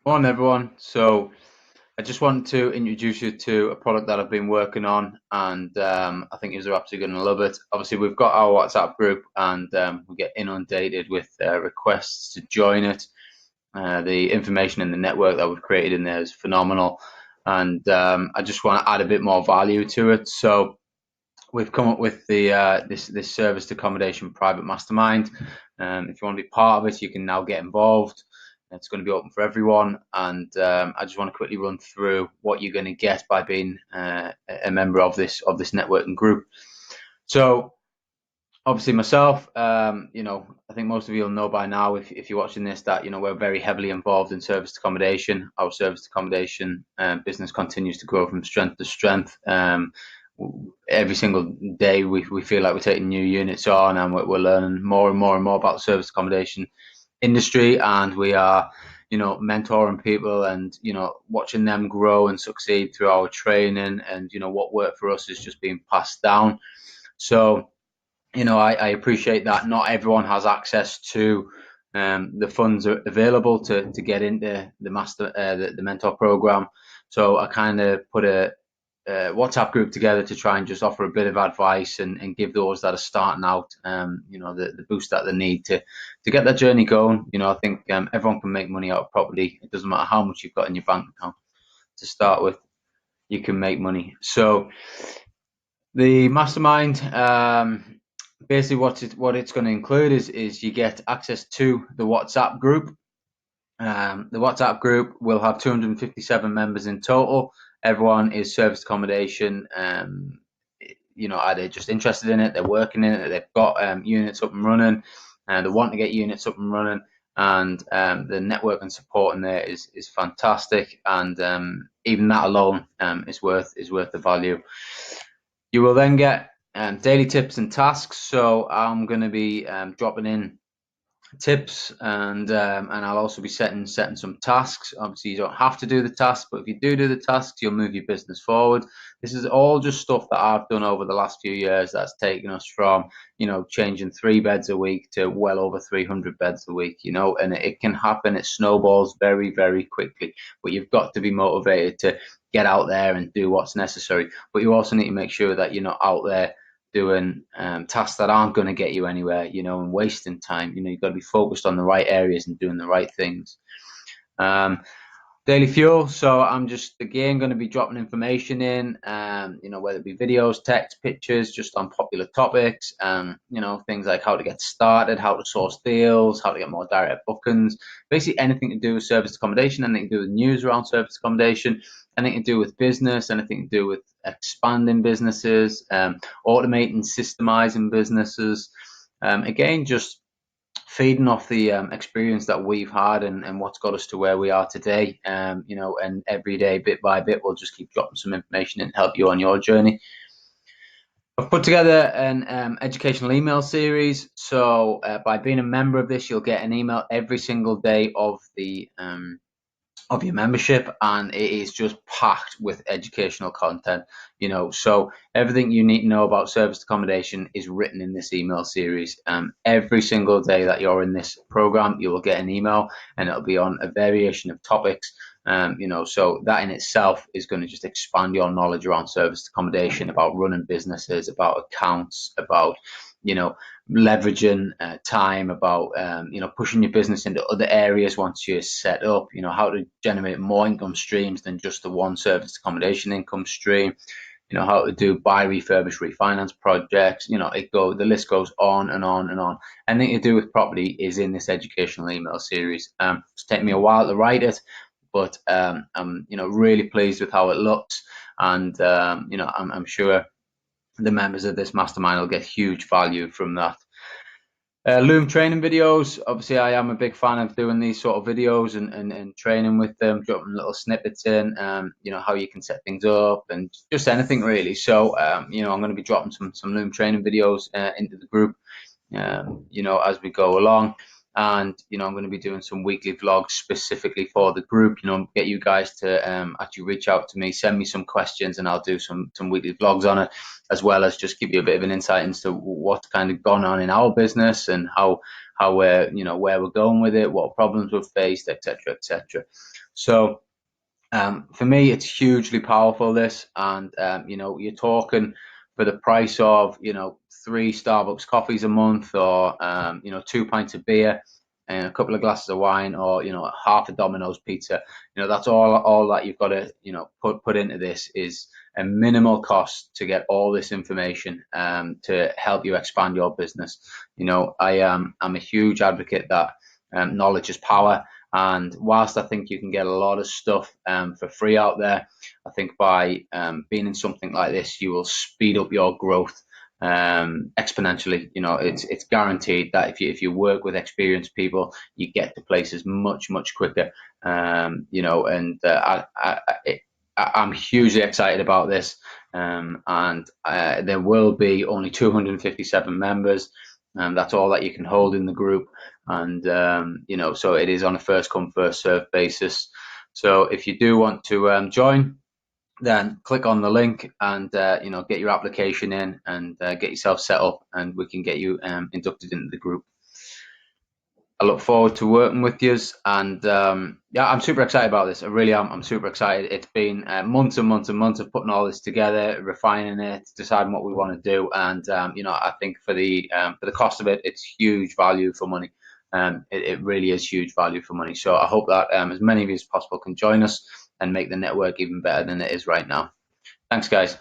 Morning, everyone. So, I just wanted to introduce you to a product that I've been working on, and I think you're absolutely going to love it. Obviously, we've got our WhatsApp group, and we get inundated with requests to join it. The information in the network that we've created in there is phenomenal, and I just want to add a bit more value to it. So, we've come up with the this serviced accommodation private mastermind. If you want to be part of it, you can now get involved. It's going to be open for everyone, and I just want to quickly run through what you're going to get by being a member of this networking group. So, obviously, myself, I think most of you will know by now, if you're watching this, that we're very heavily involved in serviced accommodation. Our serviced accommodation business continues to grow from strength to strength. Every single day, we feel like we're taking new units on, and we're learning more and more and more about the serviced accommodation industry, and we are mentoring people and watching them grow and succeed through our training, and what worked for us is just being passed down. So I appreciate that not everyone has access to the funds are available to get into the mentor program. So I kind of put a WhatsApp group together to try and just offer a bit of advice, and give those that are starting out, the boost that they need to get that journey going. I think everyone can make money out of property. It doesn't matter how much you've got in your bank account to start with. You can make money. So the mastermind, basically what it's going to include is you get access to the WhatsApp group. The WhatsApp group will have 257 members in total. Everyone is serviced accommodation. Either just interested in it, they're working in it, they've got units up and running, and they want to get units up and running. And the network and support in there is fantastic, and even that alone is worth the value. You will then get daily tips and tasks. So I'm going to be dropping in tips, and I'll also be setting some tasks. Obviously, you don't have to do the tasks, but if you do the tasks, you'll move your business forward. This is all just stuff that I've done over the last few years that's taken us from changing 3 beds a week to well over 300 beds a week. And it can happen. It snowballs very, very quickly, but you've got to be motivated to get out there and do what's necessary. But you also need to make sure that you're not out there doing tasks that aren't going to get you anywhere, and wasting time. You've got to be focused on the right areas and doing the right things. Um, Daily fuel. So I'm just again going to be dropping information in, whether it be videos, text, pictures, just on popular topics, things like how to get started, how to source deals, how to get more direct bookings, basically anything to do with service accommodation, anything to do with news around service accommodation, anything to do with business, anything to do with expanding businesses, automating, systemizing businesses. Again, just feeding off the experience that we've had, and what's got us to where we are today. And every day, bit by bit, we'll just keep dropping some information and help you on your journey. I've put together an educational email series. So by being a member of this, you'll get an email every single day of your membership, and it is just packed with educational content. So everything you need to know about serviced accommodation is written in this email series. Every single day that you're in this program, you will get an email, and it'll be on a variation of topics. So that in itself is going to just expand your knowledge around serviced accommodation, about running businesses, about accounts, about leveraging time, about pushing your business into other areas once you're set up. How to generate more income streams than just the one service accommodation income stream. How to do buy, refurbish, refinance projects. The list goes on and on and on. Anything to do with property is in this educational email series. It's taken me a while to write it, but I'm really pleased with how it looks, and I'm sure the members of this mastermind will get huge value from that. Loom training videos. Obviously, I am a big fan of doing these sort of videos, and training with them, dropping little snippets in, how you can set things up, and just anything really. So, I'm going to be dropping some Loom training videos into the group, as we go along. and I'm going to be doing some weekly vlogs specifically for the group. Get you guys to actually reach out to me, send me some questions, and I'll do some weekly vlogs on it, as well as just give you a bit of an insight into what's kind of gone on in our business and how we're where we're going with it, what problems we've faced, etc., etc. So for me, it's hugely powerful, this, and you're talking for the price of 3 Starbucks coffees a month, or 2 pints of beer and a couple of glasses of wine, or half a Domino's pizza. That's all that you've got to put into this, is a minimal cost to get all this information to help you expand your business. I'm a huge advocate that knowledge is power. And whilst I think you can get a lot of stuff for free out there, I think by being in something like this, you will speed up your growth exponentially. It's guaranteed that if you work with experienced people, you get to places much quicker. I'm hugely excited about this, and there will be only 257 members, and that's all that you can hold in the group. And so it is on a first come first serve basis. So if you do want to join, then click on the link and get your application in, and get yourself set up, and we can get you inducted into the group. I look forward to working with you, and yeah, I'm super excited about this. I really am. I'm super excited. It's been months and months and months of putting all this together, refining it, deciding what we want to do, and I think for the cost of it, it's huge value for money. It really is huge value for money. So I hope that as many of you as possible can join us and make the network even better than it is right now. Thanks, guys.